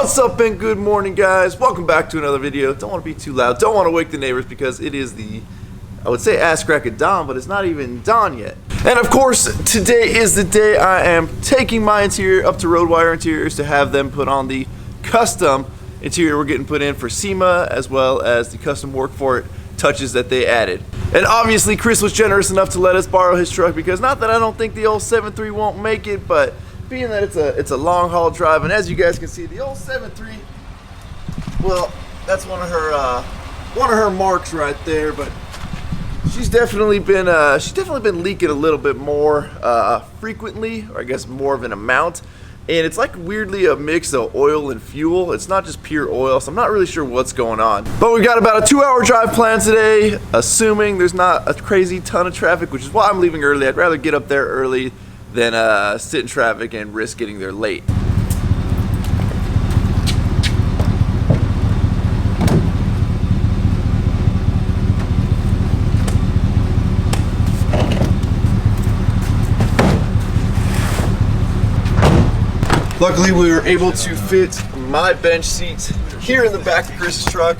What's up and good morning, guys? Welcome back to another video. Don't want to be too loud, don't want to wake the neighbors because it is the, I would say ass crack at dawn, but it's not even dawn yet. And of course, today is the day I am taking my interior up to Roadwire Interiors to have them put on the custom interior we're getting put in for SEMA, as well as the custom WORKFORIT touches that they added. And obviously Chris was generous enough to let us borrow his truck, because not that I don't think the old 7.3 won't make it, but being that it's a long haul drive, and as you guys can see, the old 7.3, well, that's one of her marks right there. But she's definitely been leaking a little bit more frequently, or I guess more of an amount. And it's like weirdly a mix of oil and fuel. It's not just pure oil, so I'm not really sure what's going on. But we've got about a 2-hour drive planned today, assuming there's not a crazy ton of traffic, which is why I'm leaving early. I'd rather get up there early than sit in traffic and risk getting there late. Luckily, we were able to fit my bench seat here in the back of Chris's truck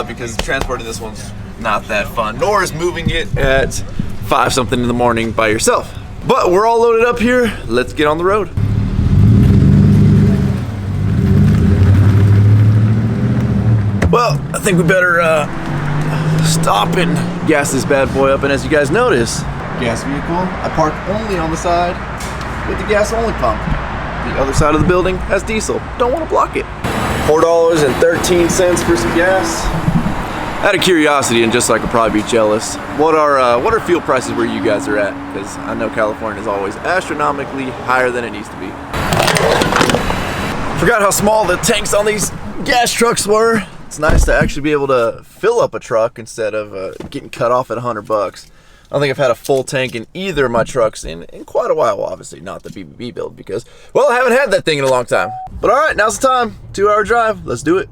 because transporting this one's not that fun, nor is moving it at 5 something in the morning by yourself. But we're all loaded up here. Let's get on the road. Well, I think we better stop and gas this bad boy up. And as you guys notice, gas vehicle, I park only on the side with the gas only pump. The other side of the building has diesel. Don't want to block it. $4.13 for some gas. Out of curiosity, and just so I could probably be jealous, what are fuel prices where you guys are at? Because I know California is always astronomically higher than it needs to be. Forgot how small the tanks on these gas trucks were. It's nice to actually be able to fill up a truck instead of getting cut off at $100. I don't think I've had a full tank in either of my trucks in quite a while. Well, obviously not the BBB build, because, well, I haven't had that thing in a long time. But all right, now's the time. 2-hour drive. Let's do it.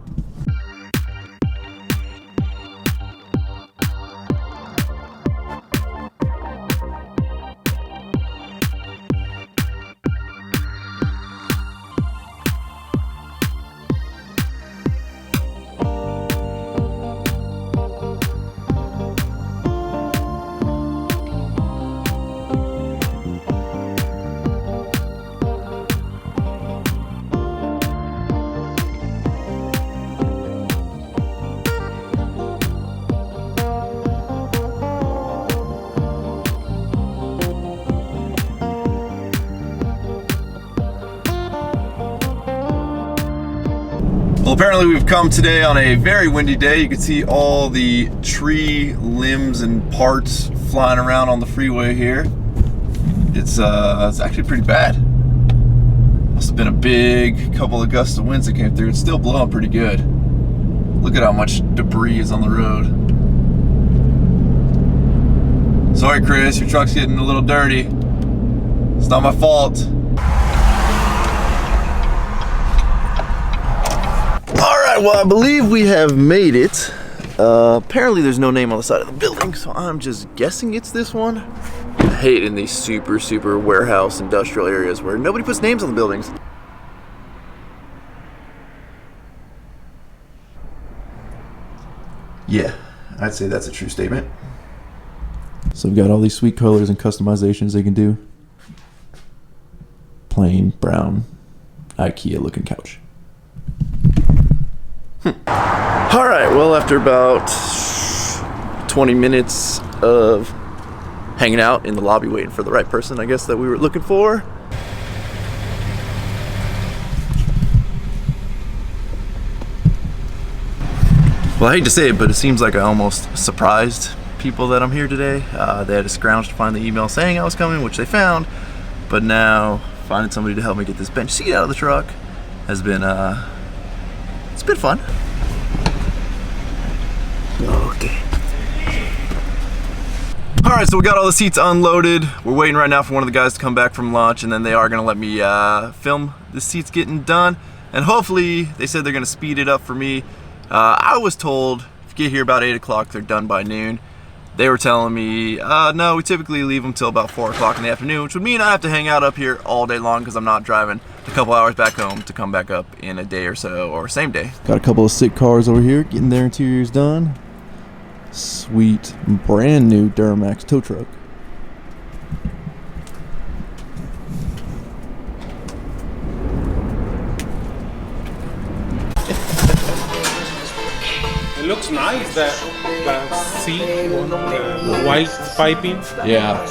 Well, apparently we've come today on a very windy day. You can see all the tree limbs and parts flying around on the freeway here. It's actually pretty bad. Must have been a big couple of gusts of winds that came through. It's still blowing pretty good. Look at how much debris is on the road. Sorry, Chris, your truck's getting a little dirty. It's not my fault. Well, I believe we have made it. Apparently there's no name on the side of the building, so I'm just guessing it's this one. I hate in these super warehouse industrial areas where nobody puts names on the buildings. Yeah, I'd say that's a true statement. So we've got all these sweet colors and customizations they can do. Plain brown IKEA looking couch. Alright, well, after about 20 minutes of hanging out in the lobby waiting for the right person, I guess, that we were looking for, well, I hate to say it, but it seems like I almost surprised people that I'm here today. They had to scrounge to find the email saying I was coming, which they found, but now finding somebody to help me get this bench seat out of the truck has been it's been fun. Okay. Alright, so we got all the seats unloaded. We're waiting right now for one of the guys to come back from lunch, and then they are going to let me film the seats getting done. And hopefully, they said they're going to speed it up for me. I was told if you get here about 8 o'clock, they're done by noon. they were telling me, no, we typically leave them till about 4 o'clock in the afternoon, which would mean I have to hang out up here all day long because I'm not driving a couple hours back home to come back up in a day or so, or same day. Got a couple of sick cars over here getting their interiors done. Sweet, brand new Duramax tow truck. It looks nice, that seat, the white piping. Yeah.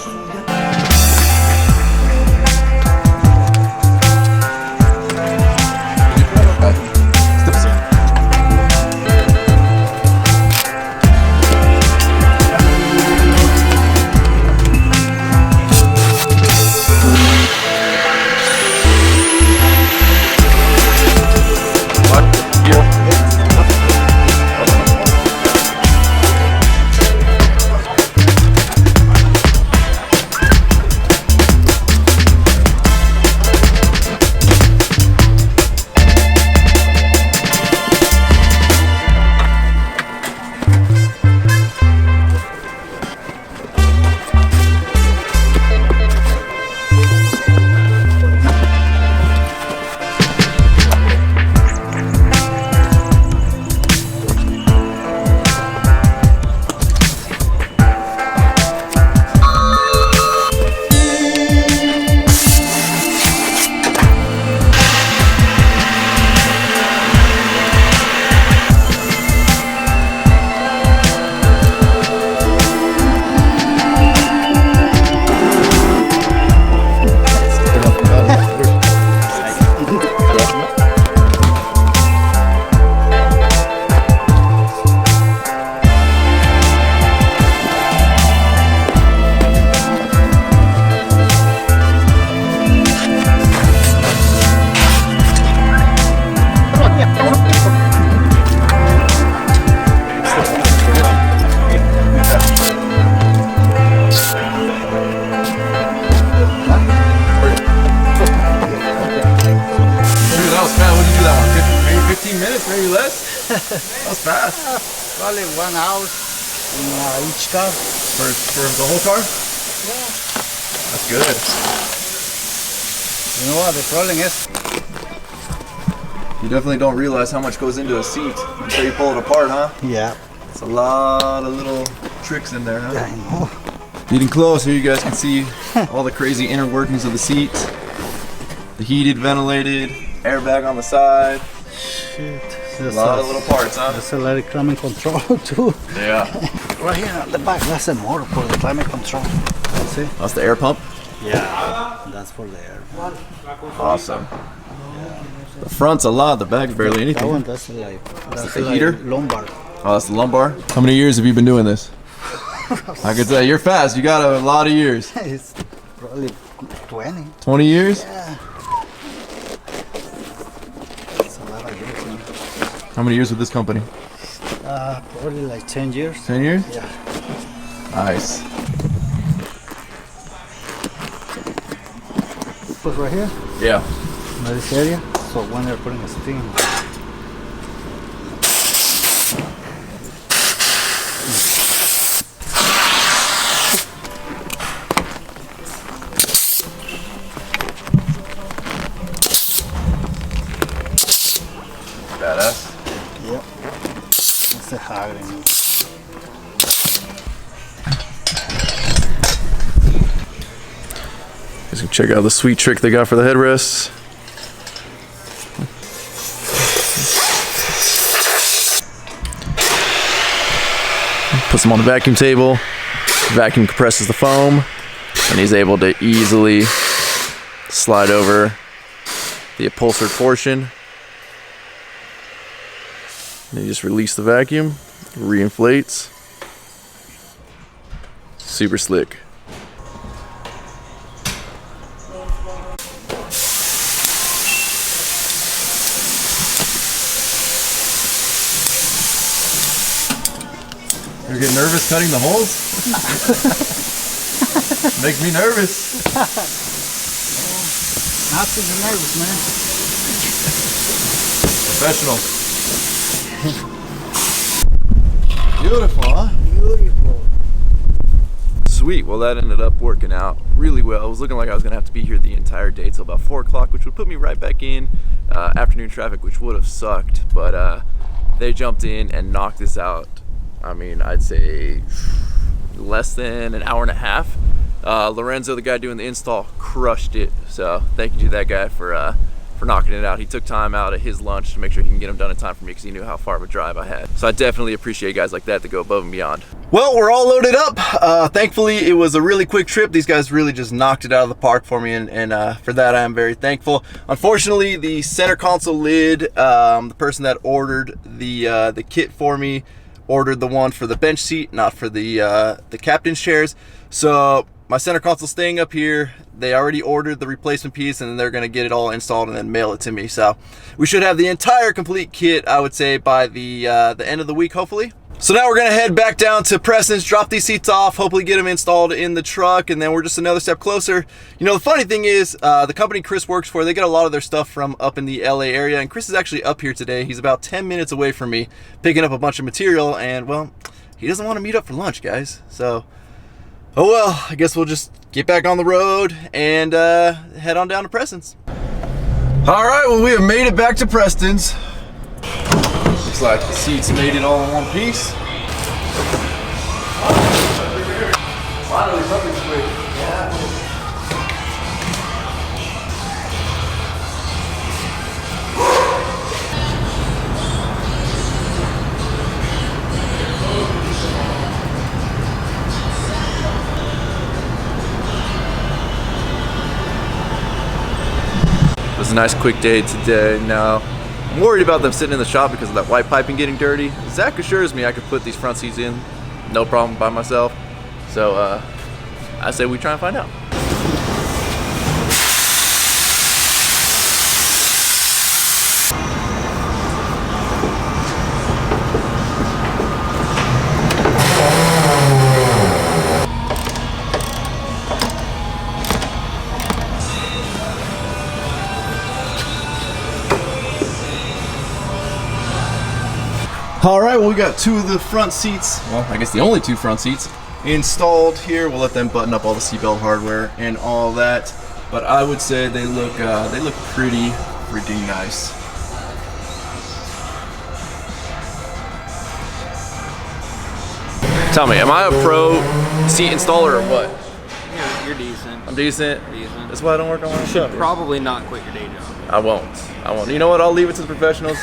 Maybe less? That was fast. Probably 1 hour in each car. For the whole car? Yeah. That's good. You know what the problem is? You definitely don't realize how much goes into a seat until you pull it apart, huh? Yeah. It's a lot of little tricks in there, huh? Yeah, I know. Getting close, here you guys can see all the crazy inner workings of the seat. The heated, ventilated, airbag on the side. Shit. A lot of little parts, huh? There's a lot of climate control too. Yeah. Right here at the back, that's the motor for the climate control. See? That's the air pump? Yeah. That's for the air. Awesome. Yeah. The front's a lot, the back's barely anything. That one, that's like... That's the heater? Lumbar. Oh, that's the lumbar? How many years have you been doing this? I could say you're fast. You got a lot of years. It's probably 20. 20 years? Yeah. It's a lot of years, man. How many years with this company? Probably like 10 years. 10 years? Yeah. Nice. Put right here, Yeah. in this area. So when they're putting a steam. Badass. Yep. That's the haggling. You can check out the sweet trick they got for the headrests. Puts them on the vacuum table. Vacuum compresses the foam, and he's able to easily slide over the upholstered portion. And you just release the vacuum, reinflates. Super slick. You get nervous cutting the holes? Makes me nervous. Not to be nervous, man. Professional. Beautiful, huh? Beautiful. Sweet. Well, that ended up working out really well. It was looking like I was gonna have to be here the entire day till about 4 o'clock, which would put me right back in afternoon traffic, which would have sucked. But they jumped in and knocked this out. I mean, I'd say less than an hour and a half. Lorenzo, the guy doing the install, crushed it. So thank you to that guy for knocking it out. He took time out of his lunch to make sure he can get them done in time for me because he knew how far of a drive I had. So I definitely appreciate guys like that that go above and beyond. Well, we're all loaded up. Thankfully, it was a really quick trip. These guys really just knocked it out of the park for me, and for that I am very thankful. Unfortunately, the center console lid, the person that ordered the kit for me, ordered the one for the bench seat, not for the captain's chairs. So my center console staying up here. They already ordered the replacement piece, and then they're gonna get it all installed and then mail it to me. So we should have the entire complete kit, I would say, by the end of the week, hopefully. So now we're gonna head back down to Preston's, drop these seats off, hopefully get them installed in the truck, and then we're just another step closer. You know, the funny thing is, the company Chris works for, they get a lot of their stuff from up in the LA area, and Chris is actually up here today. He's about 10 minutes away from me, picking up a bunch of material, and well, he doesn't want to meet up for lunch, guys. So, oh well, I guess we'll just get back on the road and head on down to Preston's. All right, well, we have made it back to Preston's. Looks like the seats made it all in one piece. Finally, something's quick. Yeah. It was a nice quick day today. Now, I'm worried about them sitting in the shop because of that white piping getting dirty. Zach assures me I could put these front seats in, no problem, by myself. So I say we try and find out. All right, well, we got two of the front seats, well, I guess the only two front seats installed here. We'll let them button up all the seatbelt hardware and all that, but I would say they look pretty freaking nice. Tell me, am I a pro seat installer or what? Yeah, you're decent. I'm decent? Decent. That's why I don't work on my Should probably not quit your day job. I won't. You know what, I'll leave it to the professionals.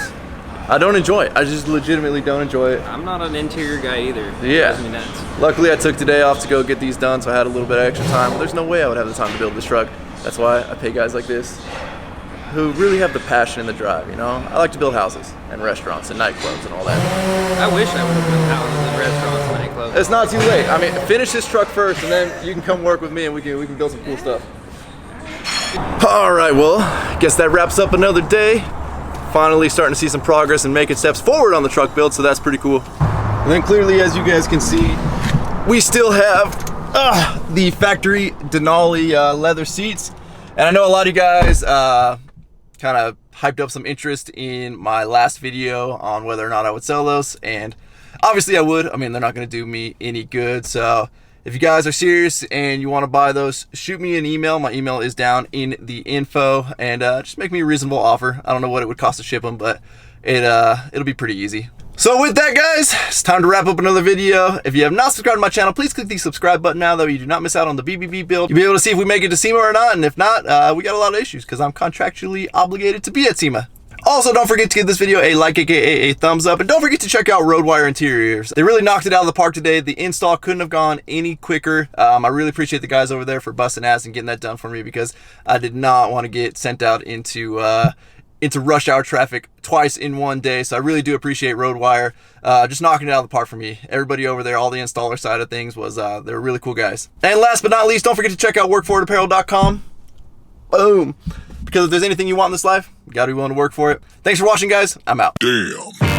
I don't enjoy it. I just legitimately don't enjoy it. I'm not an interior guy either. Yeah. It drives me nuts. Luckily, I took today off to go get these done, so I had a little bit of extra time. Well, there's no way I would have the time to build this truck. That's why I pay guys like this who really have the passion and the drive, you know? I like to build houses and restaurants and nightclubs and all that. I wish I would have built houses and restaurants and nightclubs. It's not too late. I mean, finish this truck first, and then you can come work with me, and we can build some cool stuff. All right, well, guess that wraps up another day. Finally starting to see some progress and making steps forward on the truck build, so that's pretty cool. And then clearly, as you guys can see, we still have the factory Denali leather seats. And I know a lot of you guys kind of hyped up some interest in my last video on whether or not I would sell those, and obviously I would. I mean, they're not going to do me any good, so if you guys are serious and you want to buy those, shoot me an email. My email is down in the info, and just make me a reasonable offer. I don't know what it would cost to ship them, but it'll be pretty easy. So with that, guys, it's time to wrap up another video. If you have not subscribed to my channel, please click the subscribe button now, that way you do not miss out on the BBB build. You'll be able to see if we make it to SEMA or not, and if not, we got a lot of issues because I'm contractually obligated to be at SEMA. Also, don't forget to give this video a like, aka a thumbs up, and don't forget to check out Roadwire Interiors. They really knocked it out of the park today. The install couldn't have gone any quicker. I really appreciate the guys over there for busting ass and getting that done for me, because I did not want to get sent out into rush hour traffic twice in one day. So I really do appreciate Roadwire just knocking it out of the park for me. Everybody over there, all the installer side of things, was they're really cool guys. And last but not least, don't forget to check out WORKFORITapparel.com. Boom. Because if there's anything you want in this life, you gotta be willing to work for it. Thanks for watching, guys. I'm out. Damn.